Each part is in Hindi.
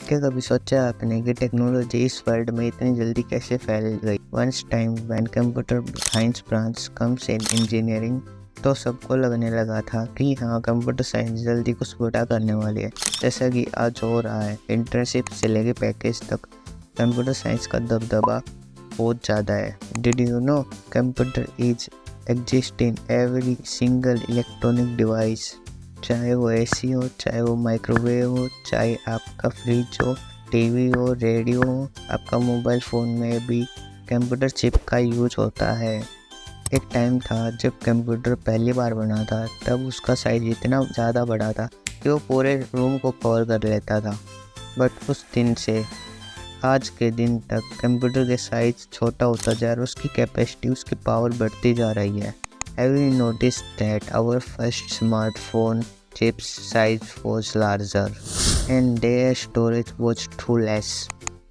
क्या कभी सोचा आपने कि टेक्नोलॉजी इस वर्ल्ड में इतनी जल्दी कैसे फैल गई? Once time when computer science branch comes in engineering, तो सबको लगने लगा था कि हाँ, कंप्यूटर साइंस जल्दी कुछ बड़ा करने वाली है, जैसा कि आज हो रहा है। इंटर्नशिप से लेके पैकेज तक कंप्यूटर साइंस का दबदबा बहुत ज़्यादा है। Did you know computer is exist in every single electronic device, चाहे वो एसी हो, चाहे वो माइक्रोवेव हो, चाहे आपका फ्रिज हो, टीवी हो, रेडियो हो, आपका मोबाइल फ़ोन में भी कंप्यूटर चिप का यूज होता है। एक टाइम था जब कंप्यूटर पहली बार बना था, तब उसका साइज इतना ज़्यादा बड़ा था कि वो पूरे रूम को कवर कर लेता था। बट उस दिन से आज के दिन तक कंप्यूटर के साइज छोटा होता जा रहा है, उसकी कैपेसिटी, उसकी पावर बढ़ती जा रही है। Have you noticed that our first smartphone chip's size was larger and their storage was too less?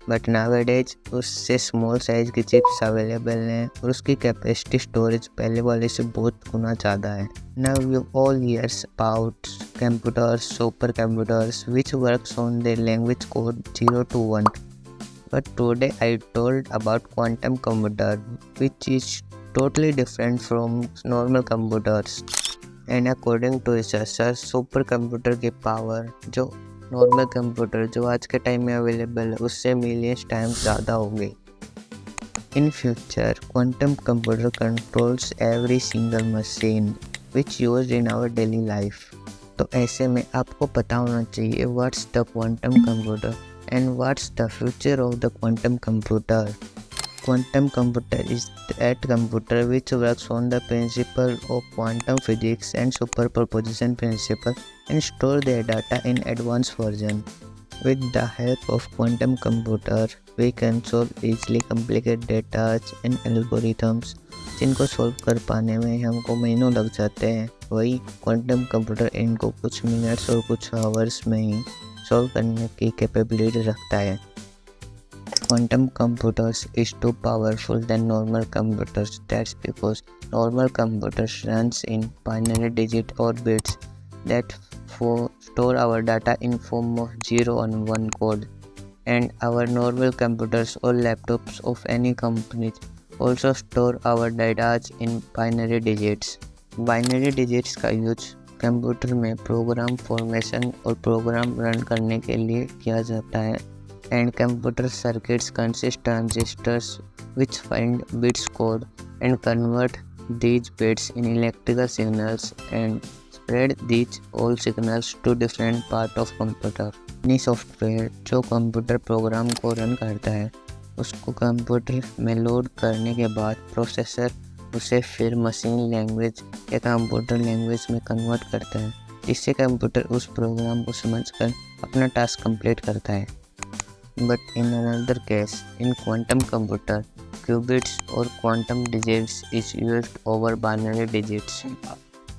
But nowadays उससे स्मॉल साइज की चिप्स अवेलेबल हैं और उसकी कैपेसिटी स्टोरेज पहले वाले से बहुत गुना ज़्यादा है। Now you all hears about computers, super computers which works on the language code 0 to 1. But today I told about quantum computer, which is totally different from normal computers. And according to researchers, super computer की पावर जो नॉर्मल कंप्यूटर जो आज के टाइम में अवेलेबल है उससे मिलियंस टाइम्स ज़्यादा होगी। In future quantum computer controls every single machine which used in our daily life. तो ऐसे में आपको पता होना चाहिए what's the quantum computer and what's the future of the quantum computer. Quantum computer is that computer which works on the principle of quantum physics and superposition principle and store their data in advanced version. With the help of quantum computer, we can solve easily complicated data and algorithms जिनको सॉल्व कर पाने में हमको महीनों लग जाते हैं, वही क्वांटम कंप्यूटर इनको कुछ मिनट्स और कुछ आवर्स में ही सॉल्व करने की कैपेबिलिटी रखता है। Quantum computers is too powerful than normal computers. That's because normal computers runs in binary digit or bits that store our data in form of 0 and 1 code. And our normal computers or laptops of any company also store our data in binary digits. Binary digits का यूज कंप्यूटर में प्रोग्राम फॉर्मेशन और प्रोग्राम रन करने के लिए किया जाता है। And computer circuits consist transistors which find bits code and convert these bits in electrical signals and spread these all signals to different part of computer. यानी सॉफ्टवेयर जो कंप्यूटर प्रोग्राम को रन करता है उसको कंप्यूटर में लोड करने के बाद प्रोसेसर उसे फिर मशीन लैंग्वेज या कंप्यूटर लैंग्वेज में कन्वर्ट करता है, जिससे कंप्यूटर उस प्रोग्राम को समझकर अपना टास्क कंप्लीट करता है। But in another case, in quantum computer, qubits और quantum digits is used over binary digits.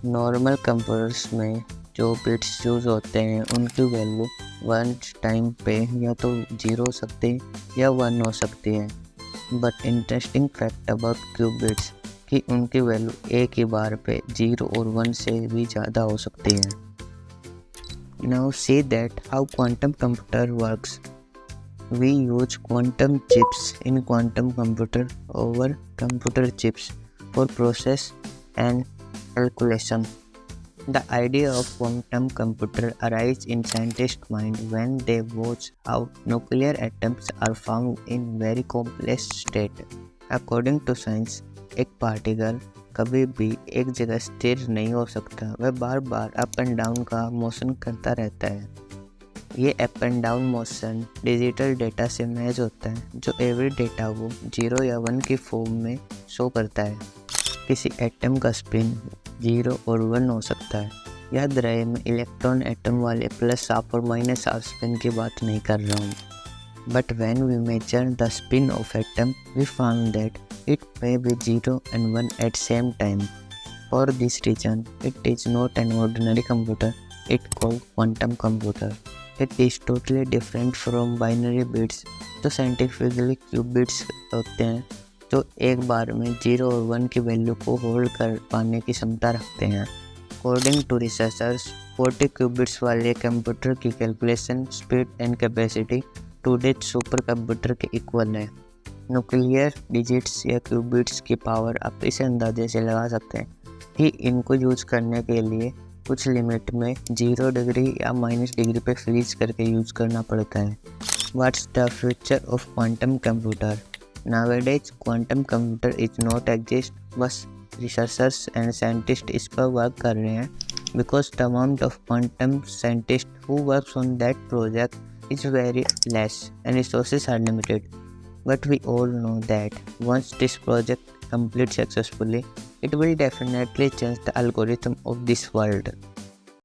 Normal computers में जो बिट्स यूज होते हैं उनकी वैल्यू वन टाइम पे या तो 0 हो सकती है या 1 हो सकती है। But interesting fact about qubits कि उनकी वैल्यू एक ही बार पे 0 और 1 से भी ज़्यादा हो सकती है। Now see that how quantum computer works. We use quantum chips in quantum computer over computer chips for process and calculation. The idea of quantum computer arises in scientists' mind when they watch how nuclear atoms are found in very complex state. According to science, एक पार्टिकल कभी भी एक जगह स्थिर नहीं हो सकता, वह बार बार अप एंड डाउन का मोशन करता रहता है। ये up and down motion digital data से मैच होता है, जो एवरी डेटा को 0 या 1 की फॉर्म में शो करता है। किसी एटम का स्पिन 0 और 1 हो सकता है। याद रहे, मैं इलेक्ट्रॉन एटम वाले प्लस हाफ और माइनस हाफ स्पिन की बात नहीं कर रहा हूँ। But when we measure the spin of atom, we found that it may be 0 and 1 at same time. For this reason, it is not an ordinary computer. It called quantum computer. It is totally different from binary bits, जो scientifically qubits होते हैं, जो एक बार में 0 और 1 की वैल्यू को होल्ड कर पाने की क्षमता रखते हैं। According to researchers, 40 क्यूबिट्स वाले कंप्यूटर की calculation speed and capacity today super computer के इक्वल है। न्यूक्लियर डिजिट्स या क्यूबिट्स की पावर आप इस अंदाजे से लगा सकते हैं कि इनको यूज करने के लिए कुछ लिमिट में 0 डिग्री या -डिग्री पे फ्रीज करके यूज करना पड़ता है। What's the future of quantum computer? Nowadays quantum computer is not exist, बस रिसर्चर्स एंड साइंटिस्ट इस पर वर्क कर रहे हैं because the amount of quantum scientists who works on that project is very less and resources are limited. But we all know that once this project completes successfully, it will definitely change the algorithm of this world.